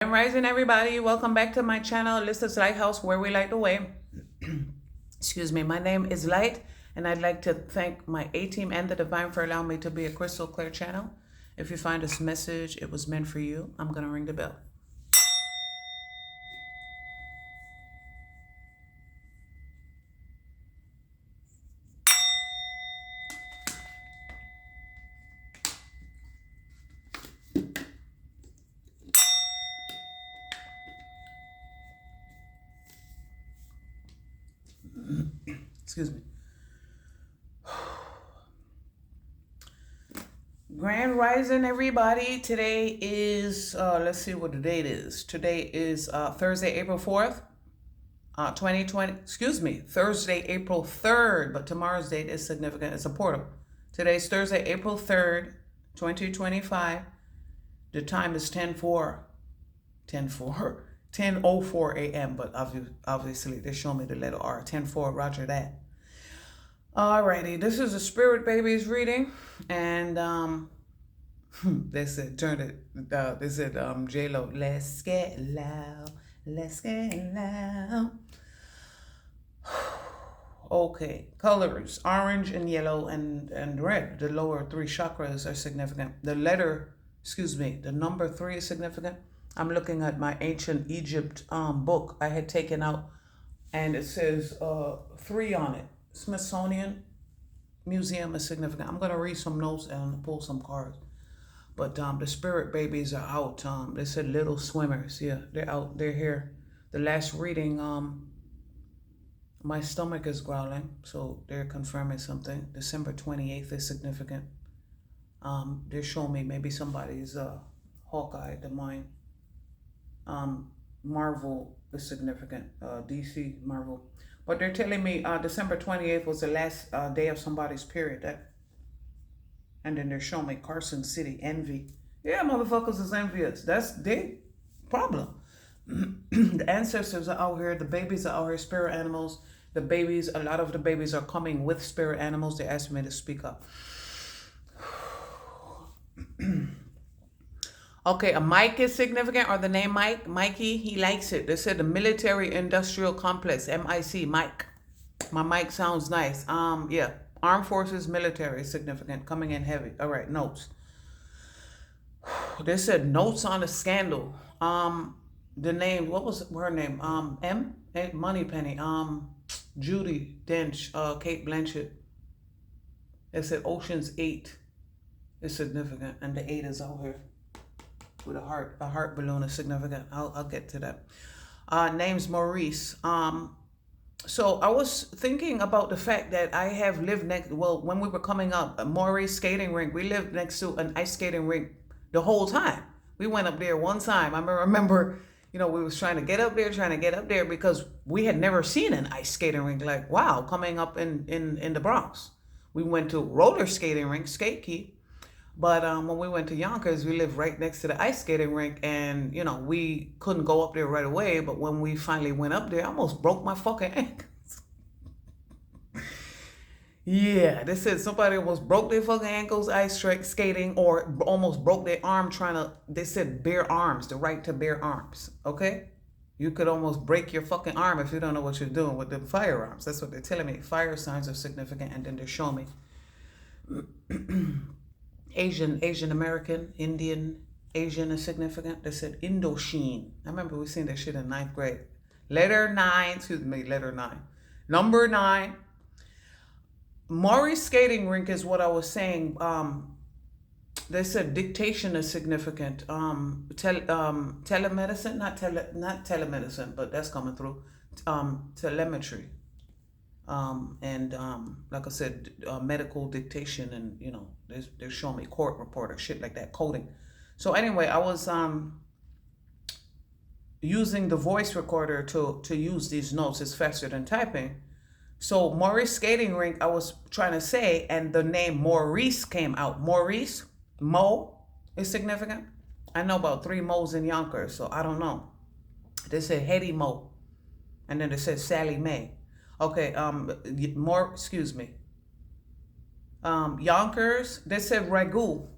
I'm Rising, everybody. Welcome back to my channel, Lissa's Lighthouse, where we light the way. Excuse me. My name is Light, and I'd like to thank my A-team and the Divine for allowing me to be a crystal clear channel. If you find this message, it was meant for you. I'm going to ring the bell. Excuse me. Grand Rising, everybody. Today is, let's see what the date is. Today is Thursday, April 4th, 2020. Excuse me, Thursday, April 3rd, but tomorrow's date is significant. It's a portal. Today's Thursday, April 3rd, 2025. The time is 10:04 a.m., but obviously they show me the letter R. 10:04, roger that. Alrighty, this is a Spirit Babies reading, and they said they said J-Lo, let's get loud, let's get loud. Okay, colors, orange and yellow and red. The lower three chakras are significant. The number 3 is significant. I'm looking at my ancient Egypt book I had taken out, and it says 3 on it. Smithsonian Museum is significant. I'm going to read some notes and pull some cards. But the Spirit Babies are out. They said little swimmers. Yeah, they're out. They're here. The last reading, my stomach is growling, so they're confirming something. December 28th is significant. They're showing me maybe somebody's Hawkeye, the mind. Marvel is significant. DC, Marvel. But they're telling me December 28th was the last day of somebody's period. And then they're showing me Carson City, envy. Yeah, motherfuckers is envious. That's their problem. The ancestors are out here. The babies are out here. Spirit animals. A lot of the babies are coming with spirit animals. They asked me to speak up. Okay, a mic is significant, or the name Mike, Mikey, he likes it. They said the military industrial complex, MIC, Mike. My mic sounds nice. Yeah, armed forces, military is significant, coming in heavy. All right, notes. They said notes on a scandal. The name, what was her name? Moneypenny. Judy Dench, Kate Blanchett. They said Ocean's 8 is significant, and the 8 is out here. With a heart balloon is significant. I'll get to that. Name's Maurice. So I was thinking about the fact that I have lived when we were coming up, Maurice skating rink, we lived next to an ice skating rink the whole time. We went up there one time. I remember, we was trying to get up there because we had never seen an ice skating rink. Like, wow, coming up in the Bronx. We went to roller skating rink, Skate Key. But when we went to Yonkers, we lived right next to the ice skating rink, and we couldn't go up there right away. But when we finally went up there, I almost broke my fucking ankles. Yeah, they said somebody almost broke their fucking ankles ice skating, or almost broke their arm they said bare arms, the right to bear arms, okay? You could almost break your fucking arm if you don't know what you're doing with the firearms. That's what they're telling me. Fire signs are significant, and then they're showing me. Asian American, Indian, Asian is significant. They said Indochine. I remember we seen that shit in 9th grade. Letter 9. Number 9. Maurice skating rink is what I was saying. They said dictation is significant. Telemedicine, not telemedicine, but that's coming through. Telemetry. Like I said, medical dictation, and they're showing me court reporter, shit like that, coding. So anyway, I was using the voice recorder to use these notes. It's faster than typing. So Maurice skating rink, I was trying to say, and the name Maurice came out. Maurice, Mo is significant. I know about 3 Mo's in Yonkers, so I don't know. They said Hetty Mo, and then they said Sally Mae. Okay, Yonkers, they said Ragu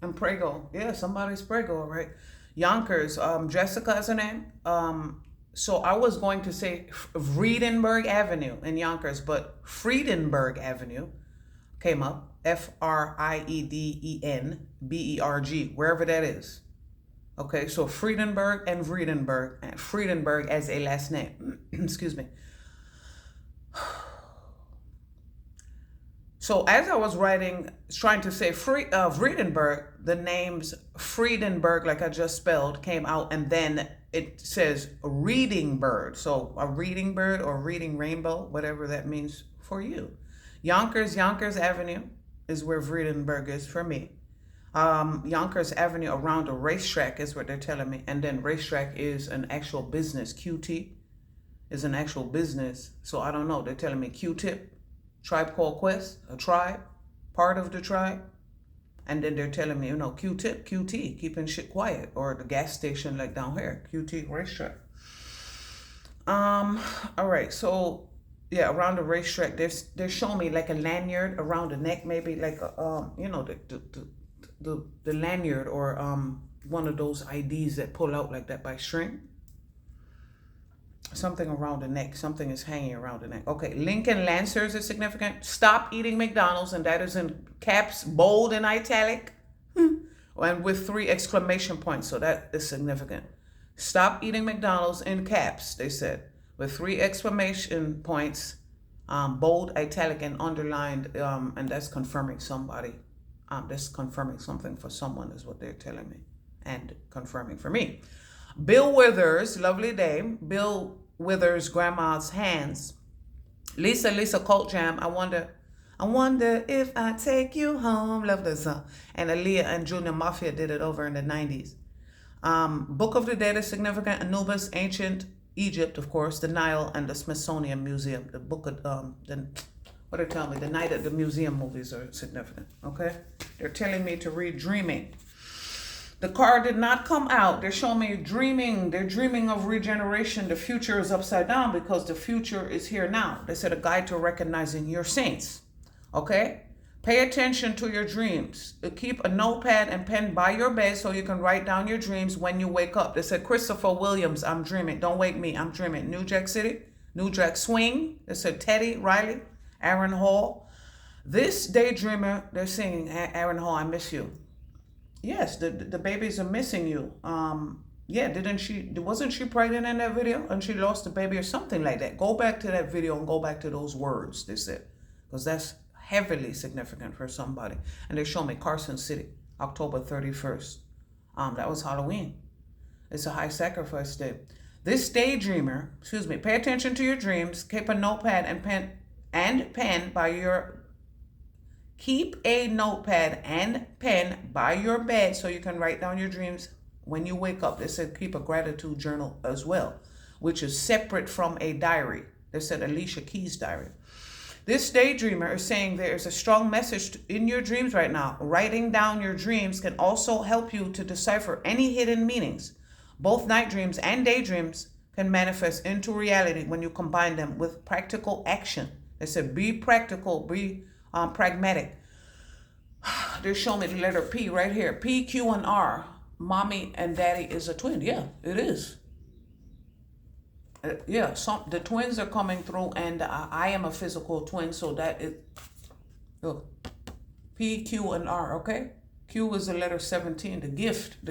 and Prego. Yeah, somebody's Prego, right? Yonkers, Jessica is her name. So I was going to say Friedenberg Avenue in Yonkers, but Friedenberg Avenue came up. Friedenberg, wherever that is. Okay, so Friedenberg and Friedenberg, and Friedenberg as a last name. Excuse me. So as I was writing, trying to say Friedenberg, the names Friedenberg, like I just spelled, came out, and then it says reading bird. So a reading bird or reading rainbow, whatever that means for you. Yonkers Avenue is where Friedenberg is for me. Yonkers Avenue around a racetrack is what they're telling me. And then racetrack is an actual business. QT is an actual business. So I don't know. They're telling me Q-Tip, Tribe Called Quest, a tribe, part of the tribe. And then they're telling me, Q-Tip, QT, keeping shit quiet. Or the gas station like down here, QT racetrack. All right, so yeah, around the racetrack, they're showing me like a lanyard around the neck, maybe like the lanyard or one of those IDs that pull out like that by string. Something around the neck. Something is hanging around the neck. Okay, Lincoln Lancers is significant. Stop eating McDonald's, and that is in caps, bold and italic, and with 3 exclamation points. So that is significant. Stop eating McDonald's in caps, they said, with 3 exclamation points, bold, italic, and underlined, and that's confirming somebody. That's confirming something for someone is what they're telling me, and confirming for me. Bill Withers, lovely day. Bill Withers' grandma's hands. Lisa Cult Jam. I wonder if I take you home. Love that song. And Aaliyah and Junior Mafia did it over in the 90s. Book of the Dead is significant. Anubis, ancient Egypt, of course, the Nile, and the Smithsonian Museum. The book of what they tell me, the Night at the Museum movies are significant. Okay, they're telling me to read Dreaming. The card did not come out. They're showing me dreaming. They're dreaming of regeneration. The future is upside down because the future is here now. They said a guide to recognizing your saints. Okay? Pay attention to your dreams. Keep a notepad and pen by your bed so you can write down your dreams when you wake up. They said Christopher Williams, I'm dreaming. Don't wake me, I'm dreaming. New Jack City, New Jack Swing. They said Teddy Riley, Aaron Hall. This daydreamer, they're singing, Aaron Hall, I miss you. Yes, the babies are missing you. Yeah, wasn't she pregnant in that video and she lost the baby or something like that? Go back to that video and go back to those words, they said, because that's heavily significant for somebody. And they show me Carson City, October 31st. That was Halloween. It's a high sacrifice day. This daydreamer, pay attention to your dreams, keep a notepad and pen by your Keep a notepad and pen by your bed so you can write down your dreams when you wake up. They said keep a gratitude journal as well, which is separate from a diary. They said Alicia Keys' diary. This daydreamer is saying there is a strong message in your dreams right now. Writing down your dreams can also help you to decipher any hidden meanings. Both night dreams and daydreams can manifest into reality when you combine them with practical action. They said be practical, be pragmatic. They're showing me the letter P right here. P, Q, and R. Mommy and daddy is a twin. Yeah, it is. Yeah, the twins are coming through, and I am a physical twin, so that is P, Q, and R. Okay, Q is the letter 17, the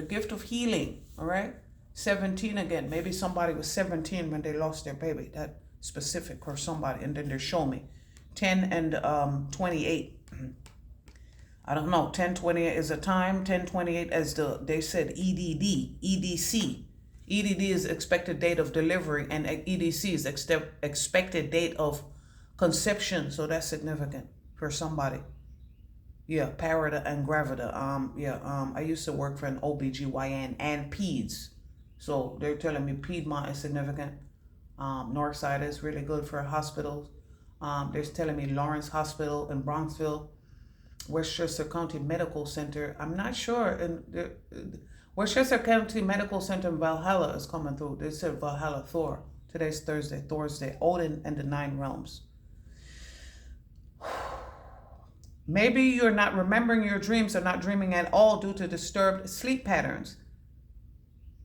gift of healing. All right, 17 again. Maybe somebody was 17 when they lost their baby. That specific for somebody, and then they're showing me 10 and 28. I don't know. 1028 is a time. 1028 as they said EDD, EDC. EDD is expected date of delivery, and EDC is expected date of conception. So that's significant for somebody. Yeah, parida and gravida. I used to work for an OBGYN and peds. So they're telling me Piedmont is significant. Northside is really good for hospitals. They're telling me Lawrence Hospital in Bronxville, Westchester County Medical Center. I'm not sure. And Westchester County Medical Center in Valhalla is coming through. They said Valhalla Thor. Today's Thursday. Odin and the 9 realms. Maybe you're not remembering your dreams or not dreaming at all due to disturbed sleep patterns.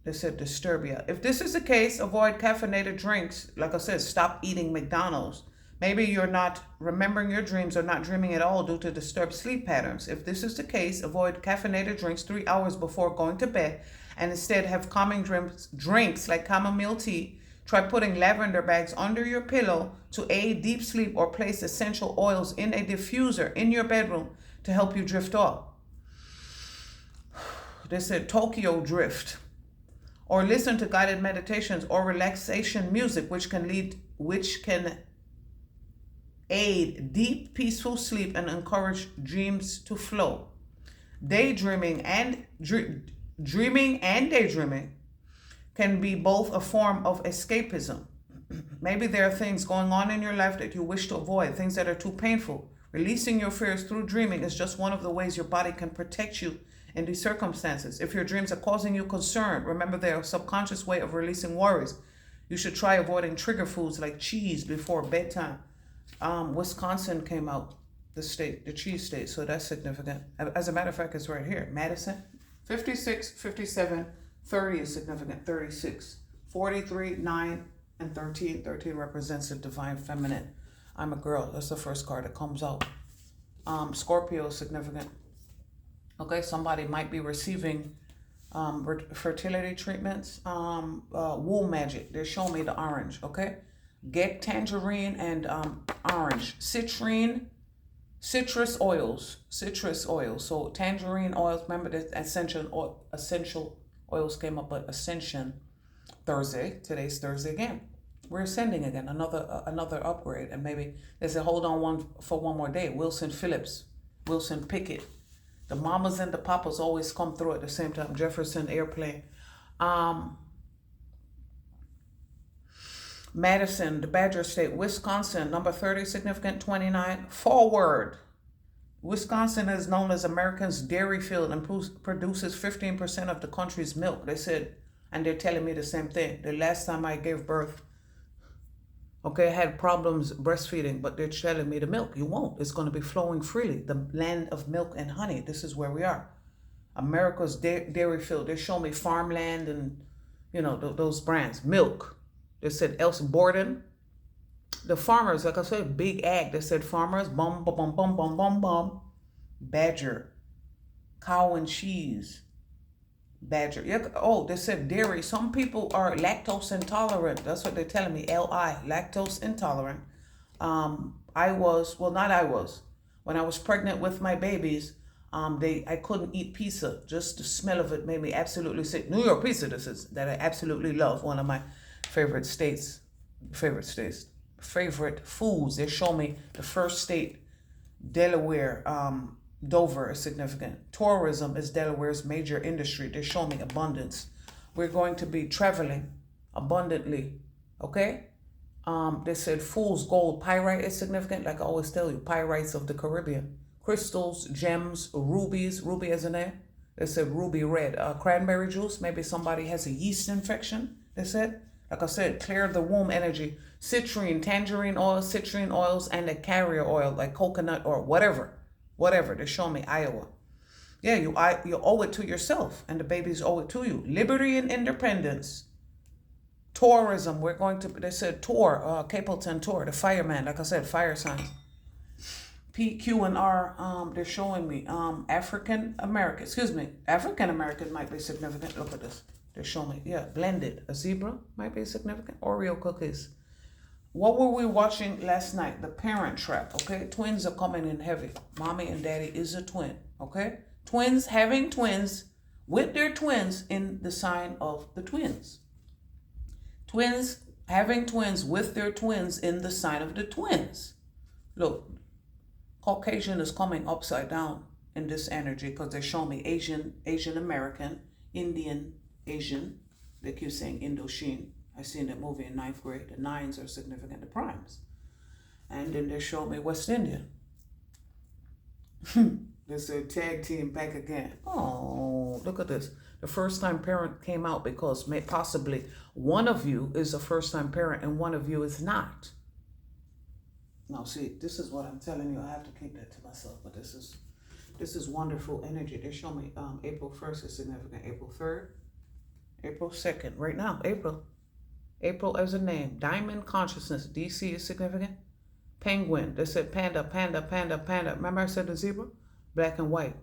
They said disturbia. If this is the case, avoid caffeinated drinks. Like I said, stop eating McDonald's. Maybe you're not remembering your dreams or not dreaming at all due to disturbed sleep patterns. If this is the case, avoid caffeinated drinks 3 hours before going to bed and instead have calming drinks like chamomile tea. Try putting lavender bags under your pillow to aid deep sleep, or place essential oils in a diffuser in your bedroom to help you drift off. They said Tokyo drift. Or listen to guided meditations or relaxation music, which can aid deep, peaceful sleep and encourage dreams to flow. Dreaming and daydreaming can be both a form of escapism. Maybe there are things going on in your life that you wish to avoid, things that are too painful. Releasing your fears through dreaming is just one of the ways your body can protect you in these circumstances. If your dreams are causing you concern, remember they're a subconscious way of releasing worries. You should try avoiding trigger foods like cheese before bedtime. Wisconsin came out, the cheese state, so that's significant. As a matter of fact, it's right here. Madison, 56, 57, 30 is significant, 36, 43, 9, and 13. 13 represents the divine feminine. I'm a girl. That's the first card that comes out. Scorpio is significant. Okay, somebody might be receiving fertility treatments, womb magic. They're showing me the orange, okay? Get tangerine and orange. Citrus oils. So tangerine oils, remember the essential oils came up, but Ascension Thursday. Today's Thursday again. We're ascending again, another upgrade. And maybe they said, hold on for one more day. Wilson Phillips, Wilson Pickett. The mamas and the papas always come through at the same time. Jefferson Airplane. Madison, the Badger State. Wisconsin, number 30, significant 29. Forward. Wisconsin is known as America's dairy field and produces 15% of the country's milk. They said, and they're telling me the same thing. The last time I gave birth, okay, I had problems breastfeeding, but they're telling me the milk, you won't. It's going to be flowing freely. The land of milk and honey. This is where we are. America's dairy field. They show me farmland and, you know, those brands. Milk. They said Else Borden. The farmers, like I said, big ag. They said farmers, bum, bum, bum, bum, bum, bum, bum. Badger. Cow and cheese. Badger. Yeah. Oh, they said dairy. Some people are lactose intolerant. That's what they're telling me. Lactose intolerant. When I was pregnant with my babies, I couldn't eat pizza. Just the smell of it made me absolutely sick. New York pizza, this is, that I absolutely love. One of my favorite foods. They show me the first state, Delaware. Dover is significant. Tourism is Delaware's major industry. They show me abundance. We're going to be traveling abundantly. Okay? They said fool's gold. Pyrite is significant. Like I always tell you, pyrites of the Caribbean. Crystals, gems, rubies. Ruby as a name. They said ruby red. Cranberry juice. Maybe somebody has a yeast infection. They said. Like I said, clear the womb energy. Citrine, tangerine oil, citrine oils, and a carrier oil like coconut or whatever. They show me Iowa. Yeah, you owe it to yourself, and the babies owe it to you. Liberty and independence. Tourism, they said tour, Capleton tour, the fireman, like I said, fire signs. P, Q, and R, they're showing me African American might be significant. Look at this. They're showing me, yeah, blended. A zebra might be significant. Oreo cookies. What were we watching last night? The Parent Trap, okay? Twins are coming in heavy. Mommy and daddy is a twin, okay? Twins having twins with their twins in the sign of the twins. Twins having twins with their twins in the sign of the twins. Look, Caucasian is coming upside down in this energy because they show me Asian American, Indian, Asian. They keep saying Indochine. I seen that movie in 9th grade. The 9s are significant, the primes. And then they show me West Indian. They said tag team back again. Oh, look at this. The first time parent came out because possibly one of you is a first time parent and one of you is not. Now see, this is what I'm telling you. I have to keep that to myself, but this is wonderful energy. They show me April 1st is significant. April 3rd. April 2nd, right now, April. April as a name. Diamond consciousness. DC is significant. Penguin. They said panda, panda, panda, panda. Remember I said the zebra? Black and white.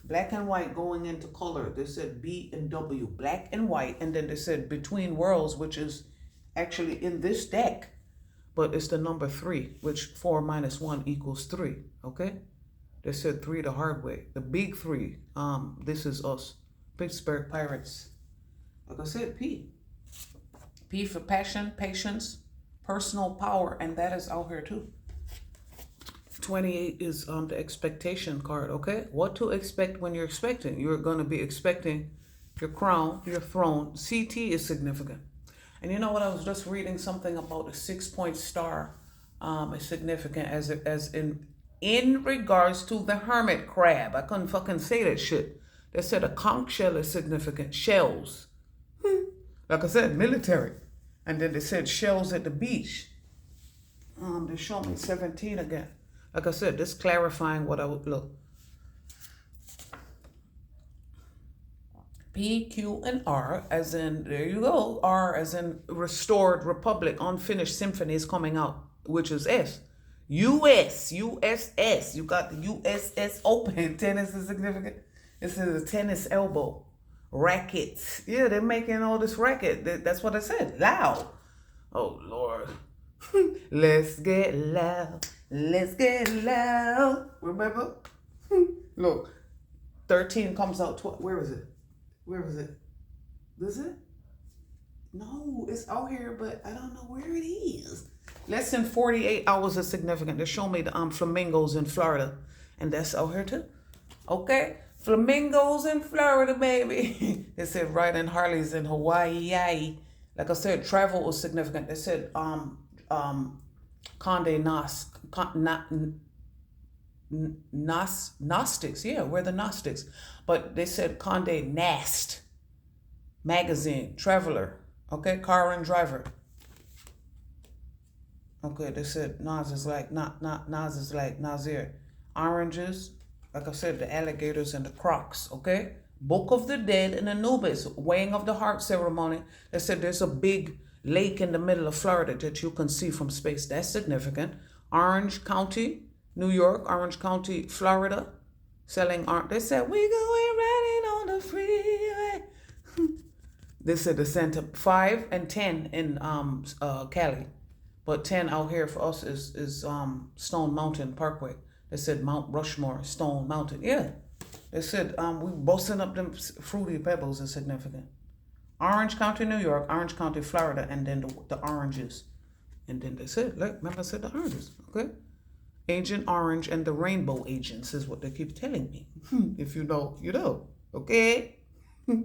Black and white going into color. They said B and W. Black and white. And then they said between worlds, which is actually in this deck. But it's the number 3, which 4 minus 1 equals 3. Okay? They said 3 the hard way. The big 3. This is us. Pittsburgh Pirates. Like I said, P. P for passion, patience, personal power, and that is out here too. 28 is the expectation card, okay? What to expect when you're expecting. You're going to be expecting your crown, your throne. CT is significant. And you know what? I was just reading something about a 6-point star is significant as in regards to the hermit crab. I couldn't fucking say that shit. They said a conch shell is significant. Shells. Like I said, military. And then they said shells at the beach. They show me 17 again. Like I said, just clarifying what I would look. P, Q, and R, as in, there you go. R, as in restored republic, unfinished symphony is coming out, which is S. USS. You got the USS open. Tennis is significant. This is a tennis elbow. Rackets. Yeah, they're making all this racket. That's what I said. Loud. Oh, Lord. Let's get loud. Let's get loud. Remember? Look. 13 comes out. Where is it? Where is it? Is it? No, it's out here, but I don't know where it is. Less than 48 hours is significant. They show me the flamingos in Florida. And that's out here too. Okay? Flamingos in Florida, baby. They said riding Harleys in Hawaii. Like I said, travel was significant. They said Condé Nast, Gnostics. Yeah, we're the Gnostics. But they said Condé Nast magazine, traveler. Okay, car and driver. Okay, they said Nas is like Nas is like Nazir. Oranges. Like I said, the alligators and the crocs, okay? Book of the Dead and Anubis, weighing of the heart ceremony. They said there's a big lake in the middle of Florida that you can see from space. That's significant. Orange County, New York, Orange County, Florida, selling art. They said, we going riding on the freeway. They said the center 5 and 10 in Cali. But 10 out here for us is Stone Mountain Parkway. They said Mount Rushmore, Stone Mountain. Yeah. They said we busting up them fruity pebbles is significant. Orange County, New York, Orange County, Florida, and then the oranges. And then they said, like, remember I said the oranges, okay? Agent Orange and the Rainbow Agents is what they keep telling me. If you know, you know, okay? All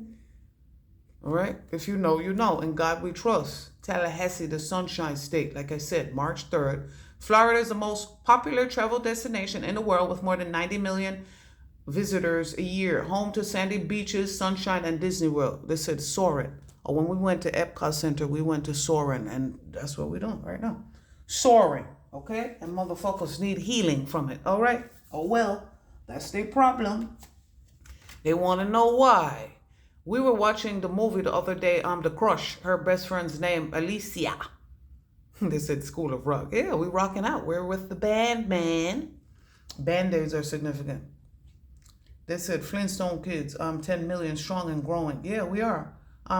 right? If you know, you know. In God we trust. Tallahassee, the Sunshine State, like I said, March 3rd. Florida is the most popular travel destination in the world with more than 90 million visitors a year. Home to sandy beaches, sunshine, and Disney World. They said Soarin'. Or when we went to Epcot Center, we went to Soarin', and that's what we're doing right now. Soaring, okay? And motherfuckers need healing from it, all right? Oh, well, that's their problem. They want to know why. We were watching the movie the other day, The Crush. Her best friend's name, Alicia. They said School of Rock. Yeah, we rocking out. We're with the band, man. Band-Aids are significant. They said Flintstone Kids, 10 million strong and growing. Yeah, we are.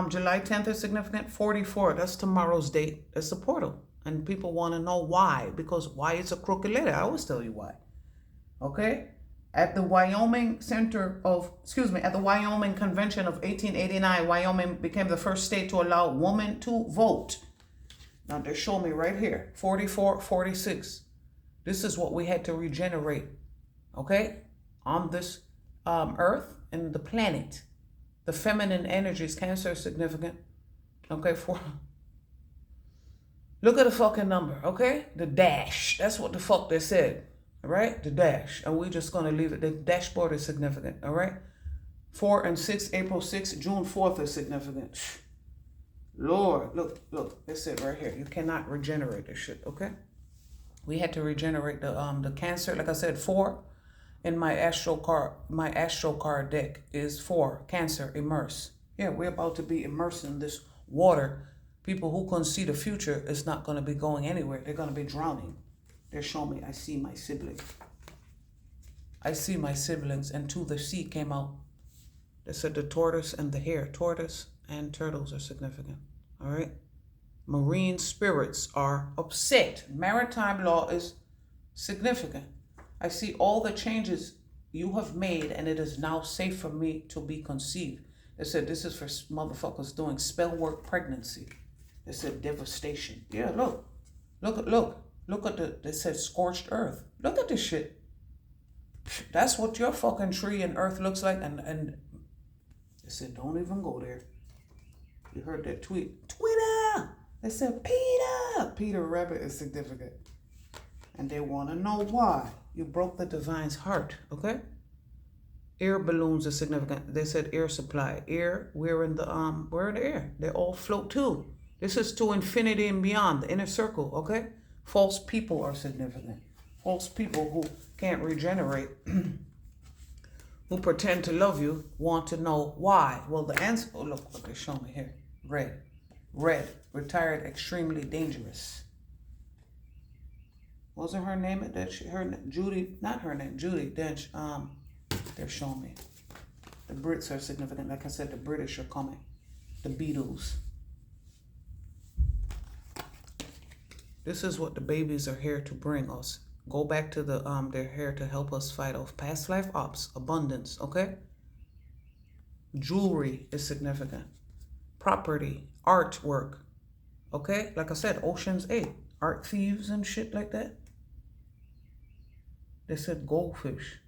July 10th is significant. 44, that's tomorrow's date. That's the portal. And people want to know why. Because why is a crooked letter? I always tell you why. Okay? At the Wyoming at the Wyoming Convention of 1889, Wyoming became the first state to allow women to vote. Now they show me right here, 44, 46. This is what we had to regenerate, okay? On this earth and the planet. The feminine energies, Cancer is significant. Okay, look at the fucking number, okay? The dash, that's what the fuck they said, all right? The dash, and we're just gonna leave it. The dashboard is significant, all right? 4 and 6, April 6th, June 4th is significant. Lord, look, they said right here, you cannot regenerate this shit, okay? We had to regenerate the Cancer, like I said, 4 in my astro card deck is 4, Cancer, immerse. Yeah, we're about to be immersed in this water. People who couldn't see the future is not going to be going anywhere. They're going to be drowning. They're showing me, I see my siblings. I see my siblings, and to the sea came out. They said the tortoise and the hare. Tortoise and turtles are significant. All right. Marine spirits are upset. Maritime law is significant. I see all the changes you have made, and it is now safe for me to be conceived. They said this is for motherfuckers doing spell work pregnancy. They said devastation. Yeah, look at they said scorched earth. Look at this shit. That's what your fucking tree and earth looks like. And they said, don't even go there. You heard that tweet. Twitter! They said, Peter Rabbit is significant. And they want to know why. You broke the divine's heart, okay? Air balloons are significant. They said air supply. Air, we're in the air. They all float too. This is to infinity and beyond, the inner circle, okay? False people are significant. False people who can't regenerate, who pretend to love you, want to know why. Well, the answer, oh, look what they show me here. Red, retired, extremely dangerous. Wasn't her name? Judy, not her name, Judy Dench. They're showing me. The Brits are significant. Like I said, the British are coming. The Beatles. This is what the babies are here to bring us. Go back to they're here to help us fight off past life ops, abundance, okay? Jewelry is significant. Property, artwork, okay? Like I said, Ocean's 8, art thieves and shit like that. They said goldfish.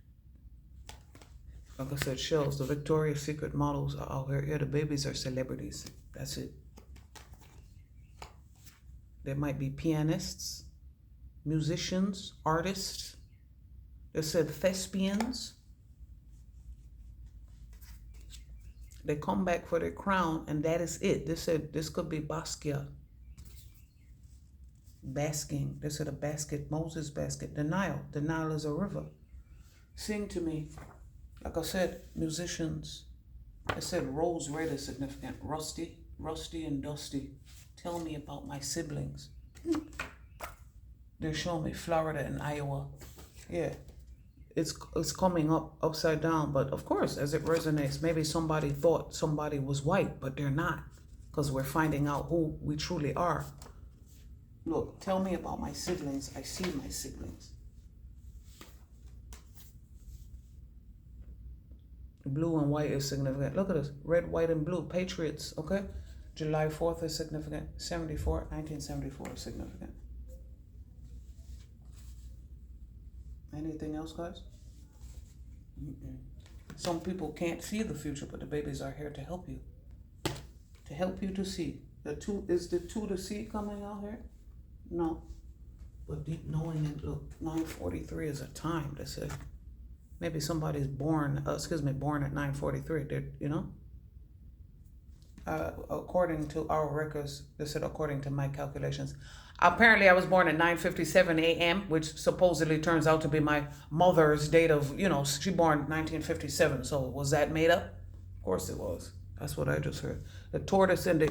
Like I said, shells. The Victoria's Secret models are out here. Yeah, the babies are celebrities. That's it. There might be pianists, musicians, artists. They said thespians. They come back for their crown, and that is it. They said this could be Basquiat. Basking. They said a basket, Moses' basket. The Nile. The Nile is a river. Sing to me. Like I said, musicians. I said rose red is significant. Rusty and dusty. Tell me about my siblings. They're showing me Florida and Iowa. Yeah. It's coming up upside down. But of course, as it resonates, maybe somebody thought somebody was white, but they're not. Because we're finding out who we truly are. Look, tell me about my siblings. I see my siblings. Blue and white is significant. Look at this. Red, white, and blue. Patriots, okay? July 4th is significant. 1974 is significant. Anything else, guys? Some people can't see the future, but the babies are here to help you. To help you to see. Is the two to see coming out here? No. But deep knowing it, look, 9:43 is a time. They said maybe somebody's born at 9:43. You know? According to our records, they said according to my calculations. Apparently, I was born at 9:57 a.m., which supposedly turns out to be my mother's date of, she born 1957. So was that made up? Of course it was. That's what I just heard. The tortoise and the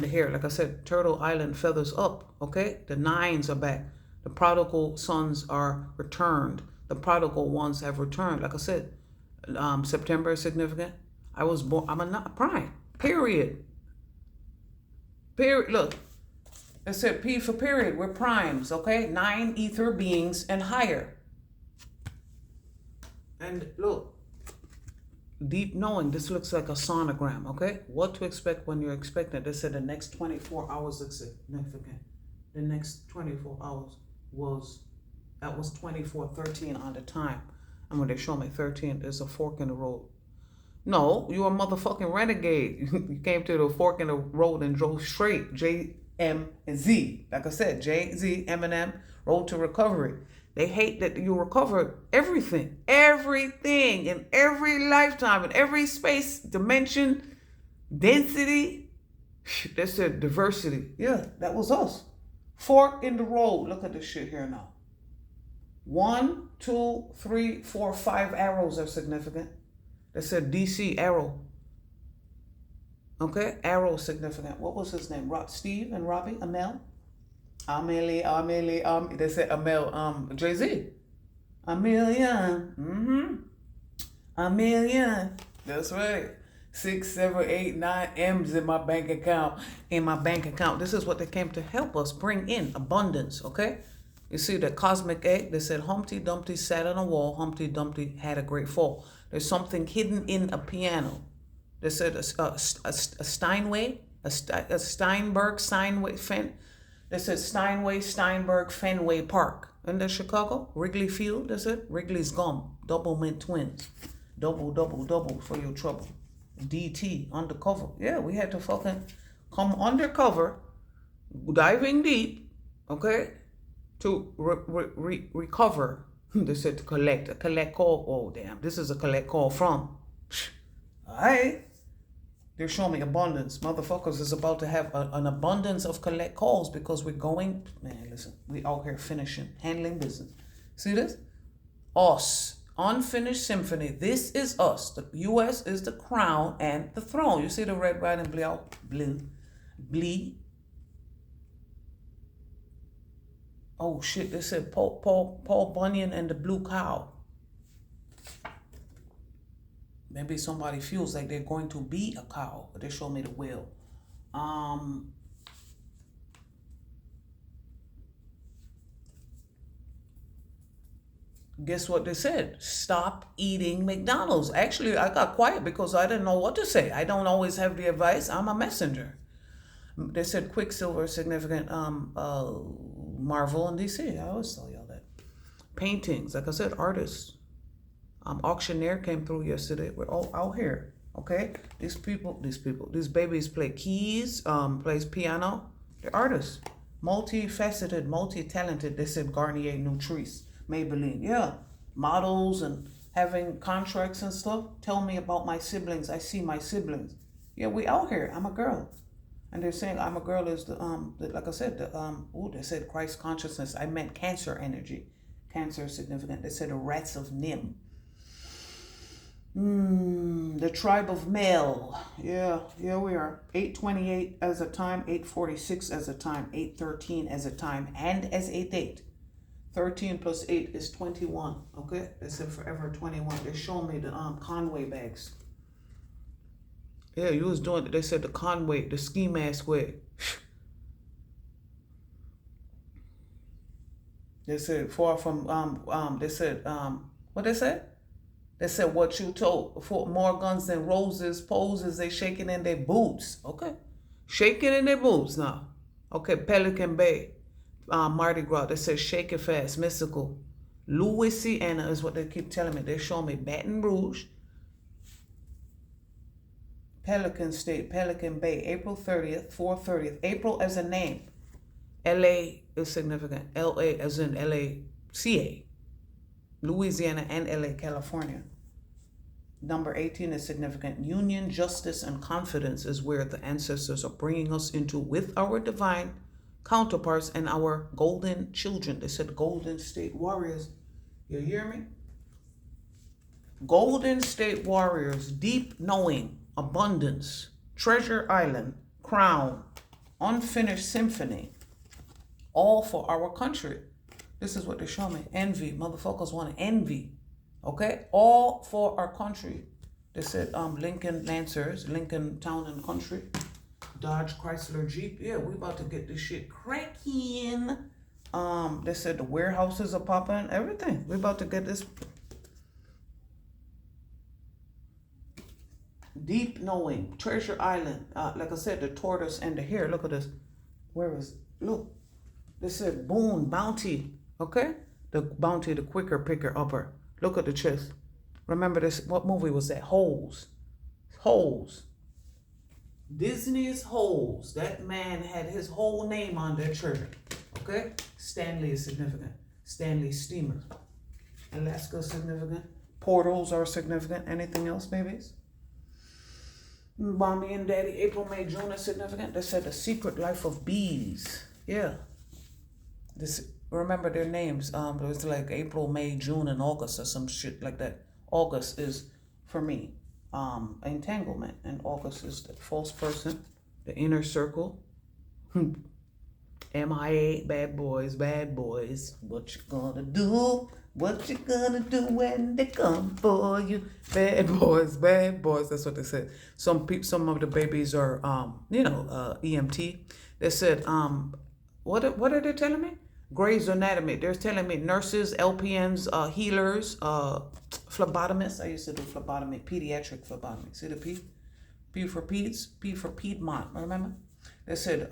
hare. Like I said, Turtle Island feathers up, okay? The nines are back. The prodigal sons are returned. The prodigal ones have returned. Like I said, September is significant. I was born, I'm a prime. Period. Look, it said P for period. We're primes, okay? 9 ether beings and higher. And look, deep knowing, this looks like a sonogram, okay? What to expect when you're expecting. They said the next 24 hours is significant. The next 24 hours was 24:13 on the time. And when they show me 13, there's a fork in the road. No, you're a motherfucking renegade. You came to the fork in the road and drove straight. J, M, and Z. Like I said, J, Z, M, and M, road to recovery. They hate that you recovered everything in every lifetime, in every space, dimension, density. They said diversity. Yeah, that was us. Fork in the road. Look at this shit here now. 1, 2, 3, 4, 5 arrows are significant. They said DC arrow. Okay, Arrow significant. What was his name? Steve and Robbie? Amel? Amelie, they said Amel, Jay-Z. A million. A million. That's right. 6, 7, 8, 9 M's in my bank account. In my bank account. This is what they came to help us bring in abundance, okay? You see the cosmic egg? They said Humpty Dumpty sat on a wall. Humpty Dumpty had a great fall. There's something hidden in a piano. They said a Steinway, a Steinberg, Steinway, they said Steinway, Steinberg, Fenway Park. In the Chicago, Wrigley Field, they said Wrigley's gum, double mint twins. Double, double, double for your trouble. DT, undercover. Yeah, we had to fucking come undercover, diving deep, okay, to recover. They said to collect, a collect call. Oh, damn, this is a collect call from. All right. They're showing me abundance. Motherfuckers is about to have an abundance of collect calls because we're going, man, listen, we out here finishing, handling business. See this? Us. Unfinished symphony. This is us. The U.S. is the crown and the throne. You see the red, white, and blue. Oh shit! They said Paul Bunyan and the blue cow. Maybe somebody feels like they're going to be a cow, but they show me the wheel. Guess what they said? Stop eating McDonald's. Actually, I got quiet because I didn't know what to say. I don't always have the advice. I'm a messenger. They said Quicksilver significant Marvel and DC. I always tell y'all that. Paintings, like I said, artists. Auctioneer came through yesterday. We're all out here. Okay? These babies play keys, plays piano. They're artists. Multifaceted, multi-talented. They said Garnier, Nutrice. Maybelline, yeah, models and having contracts and stuff. Tell me about my siblings. I see my siblings. Yeah, we out here. I'm a girl, and they're saying I'm a girl is the like I said they said Christ consciousness. I meant Cancer energy. Cancer is significant. They said the rats of Nim. The tribe of male. Yeah, we are. 8:28 as a time, 8:46 as a time, 8:13 as a time, and as a date. 13 plus 8 is 21. Okay, they said forever 21. They showed me the Conway bags. Yeah, you was doing it. They said the Conway, the ski mask way. They said far from they said what they said? They said what you told for more guns than roses poses. They shaking in their boots. Okay, shaking in their boots now. Okay, Pelican Bay. Mardi Gras, they say Shake It Fast, Mystical. Louisiana is what they keep telling me. They show me Baton Rouge, Pelican State, Pelican Bay, April 30th, 4/30th. April as a name. LA is significant. LA as in LACA. Louisiana and LA, California. Number 18 is significant. Union, justice, and confidence is where the ancestors are bringing us into with our divine counterparts and our golden children. They said Golden State Warriors. You hear me? Golden State Warriors, deep knowing, abundance, Treasure Island, crown, unfinished symphony, all for our country. This is what they show me. Envy. Motherfuckers want to envy. Okay? All for our country. They said Lincoln Lancers, Lincoln Town and Country. Dodge, Chrysler, Jeep. Yeah, we about to get this shit cracking. They said the warehouses are popping. Everything. We about to get this. Deep knowing. Treasure Island. Like I said, the tortoise and the hare. Look at this. Where is? Look. They said Boone, Bounty. Okay? The Bounty, the quicker, picker, upper. Look at the chest. Remember this. What movie was that? Holes. Holes. Disney's Holes. That man had his whole name on that shirt. Okay? Stanley is significant. Stanley Steamer. Alaska is significant. Portals are significant. Anything else, babies? Mommy and Daddy. April, May, June is significant. They said The Secret Life of Bees. Yeah. This. Remember their names. It was like April, May, June, and August or some shit like that. August is for me. entanglement. And August is the false person, the inner circle. MIA, bad boys, what you gonna do? What you gonna do when they come for you? Bad boys, that's what they said. Some of the babies are, EMT. They said, what are they telling me? Grey's Anatomy. They're telling me nurses, LPNs, healers, phlebotomists. I used to do phlebotomy, pediatric phlebotomy. See the P? P for peds, P for Piedmont, remember? They said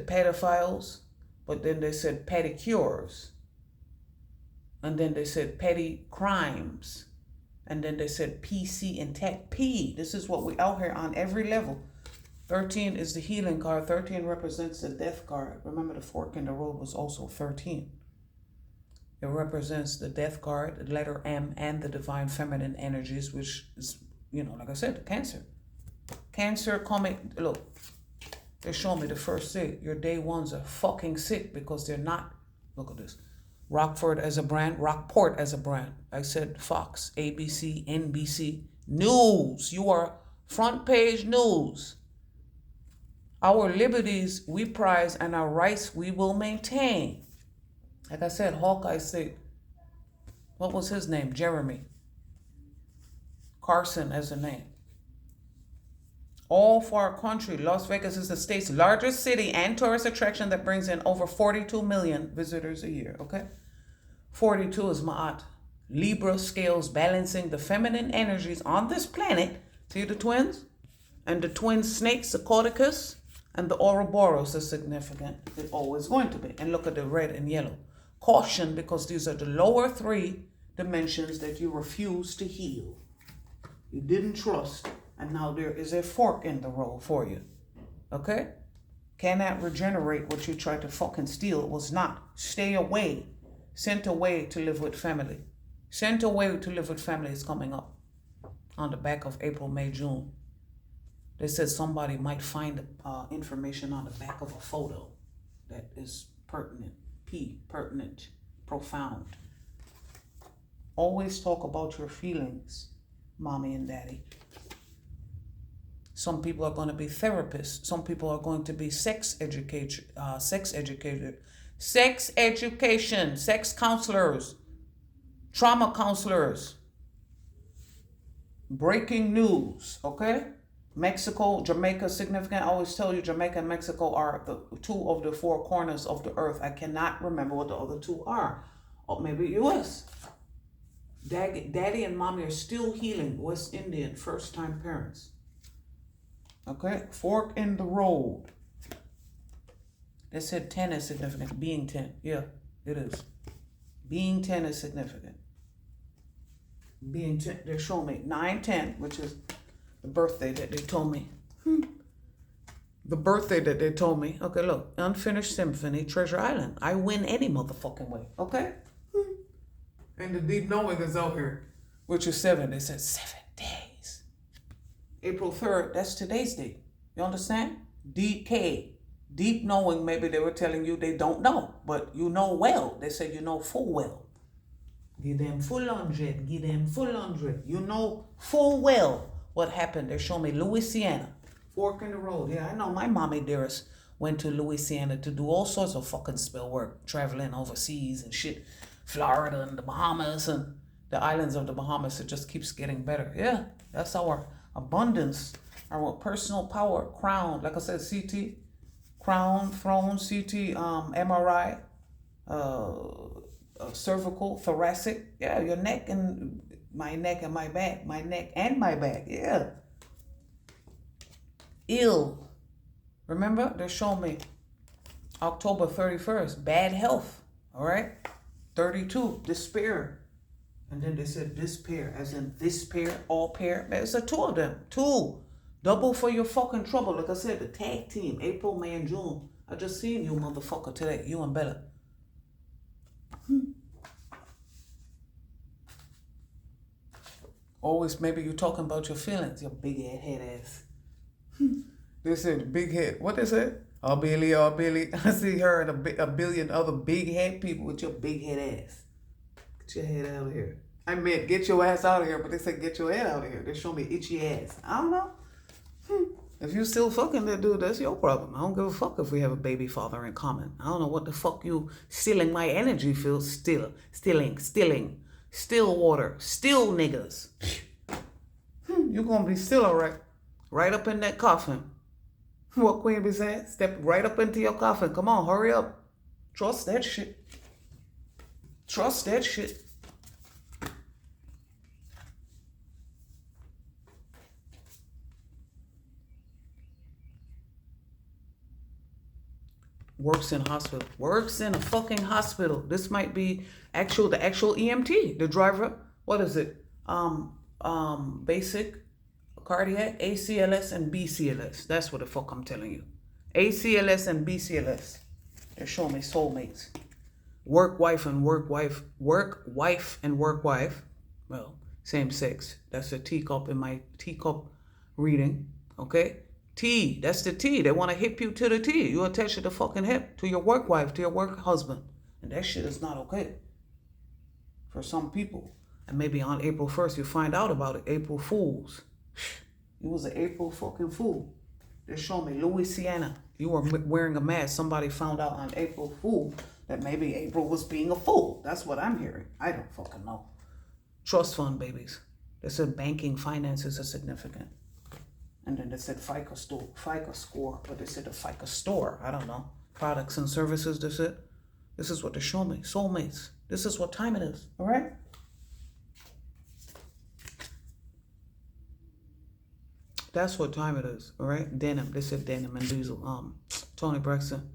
pedophiles, but then they said pedicures. And then they said petty crimes. And then they said PC and tech. P, this is what we out here on every level. 13 is the healing card. 13 represents the death card. Remember, the fork in the road was also 13. It represents the death card, the letter M, and the divine feminine energies, which is, like I said, the Cancer. Cancer coming, look, they show me the first day. Your day ones are fucking sick because they're not. Look at this. Rockford as a brand, Rockport as a brand. I said Fox, ABC, NBC, news. You are front page news. Our liberties we prize and our rights we will maintain. Like I said, Hawkeye said, what was his name? Jeremy Carson as a name. All for our country. Las Vegas is the state's largest city and tourist attraction that brings in over 42 million visitors a year, okay? 42 is Ma'at. Libra scales balancing the feminine energies on this planet. See the twins? And the twin snakes, the Caudicus, and the Ouroboros is significant. It's always going to be. And look at the red and yellow. Caution, because these are the lower 3 dimensions that you refuse to heal. You didn't trust. And now there is a fork in the road for you. Okay? Cannot regenerate what you tried to fucking steal. It was not. Stay away. Sent away to live with family. Sent away to live with family is coming up on the back of April, May, June. They said somebody might find information on the back of a photo that is pertinent. P, pertinent, profound. Always talk about your feelings, mommy and daddy. Some people are going to be therapists. Some people are going to be sex education, sex counselors, trauma counselors. Breaking news, okay? Mexico, Jamaica, significant. I always tell you Jamaica and Mexico are the 2 of the 4 corners of the earth. I cannot remember what the other 2 are. Or maybe U.S. Daddy and mommy are still healing. West Indian, first-time parents. Okay, fork in the road. They said 10 is significant. Being 10. Yeah, it is. Being 10 is significant. Being 10, they're showing me 9-10, which is the birthday that they told me. The birthday that they told me. Okay, look. Unfinished Symphony, Treasure Island. I win any motherfucking way. Okay? And the deep knowing is out here, which is 7. They said 7 days. April 3rd, that's today's date. You understand? DK. Deep knowing, maybe they were telling you they don't know, but you know well. They said you know full well. Give them full 100. Give them full 100. You know full well what happened. They show me Louisiana. Fork in the road. Yeah, I know my mommy dearest went to Louisiana to do all sorts of fucking spell work, traveling overseas and shit. Florida and the Bahamas and the islands of the Bahamas. It just keeps getting better. Yeah, that's our abundance, our personal power, crown. Like I said, CT, crown, throne, CT, MRI, cervical, thoracic. Yeah, your neck and my neck and my back. My neck and my back. Yeah. Ill. Remember, they showed me October 31st, bad health. All right. 32, despair. And then they said despair, as in this pair, all pair. It's a 2 of them. 2. Double for your fucking trouble. Like I said, the tag team, April, May, and June. I just seen you, motherfucker, today. You and Bella. Always, maybe you're talking about your feelings, your big head ass. They said big head. What they said? Oh, Billy. I see her and a billion other big head people with your big head ass. Get your head out of here. I meant get your ass out of here, but they said get your head out of here. They show me itchy ass. I don't know. If you still fucking that dude, that's your problem. I don't give a fuck if we have a baby father in common. I don't know what the fuck you stealing my energy feels. Stealing. Still water. Still niggas. You gonna be still alright. Right up in that coffin. What Queen be saying? Step right up into your coffin. Come on, hurry up. Trust that shit. Trust that shit. Works in a hospital. Works in a fucking hospital. This might be the actual EMT. The driver. What is it? Basic cardiac, ACLS and BCLS. That's what the fuck I'm telling you. ACLS and BCLS. They're showing me soulmates. Work wife and work wife. Work wife and work wife. Well, same sex. That's a teacup in my teacup reading. Okay? T. That's the T. They want to hip you to the T. You attach to the fucking hip. To your work wife. To your work husband. And that shit is not okay. For some people. And maybe on April 1st you find out about it. April Fools. You was an April fucking fool. They show me Louisiana. You were wearing a mask. Somebody found out on April Fool that maybe April was being a fool. That's what I'm hearing. I don't fucking know. Trust fund babies. They said banking finances are significant. And then they said FICA score. But they said the FICA store. I don't know. Products and services, they said. This is what they show me. Soulmates. This is what time it is. All right? That's what time it is, all right? Denim. They said Denim and Diesel. Tony Braxton.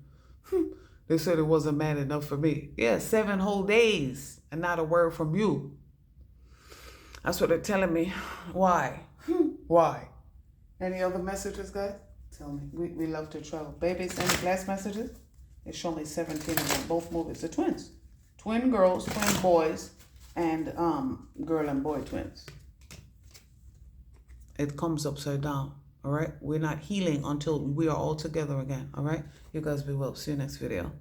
They said it wasn't mad enough for me. Yeah, 7 whole days and not a word from you. That's what they're telling me. Why? Why? Any other messages, guys? Tell me. We love to travel. Babies, any last messages? They show me 17 of them. Both movies. The twins. Twin girls, twin boys, and girl and boy twins. It comes upside down, all right? We're not healing until we are all together again, all right? You guys be well. See you next video.